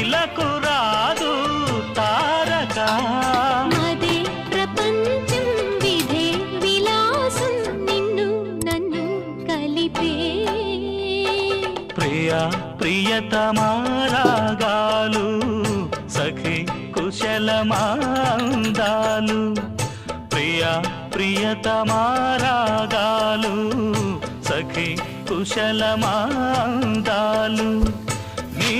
ఇలకు రాదు తారక మదే ప్రపంచం విధే విలాసం నిన్ను నన్ను కలిపే ప్రియా ప్రియతమారాగాలు సఖి కుశలమాందాలు ప్రియా ప్రియతమారాగాలు సఖి కుశలమాందాలు నీ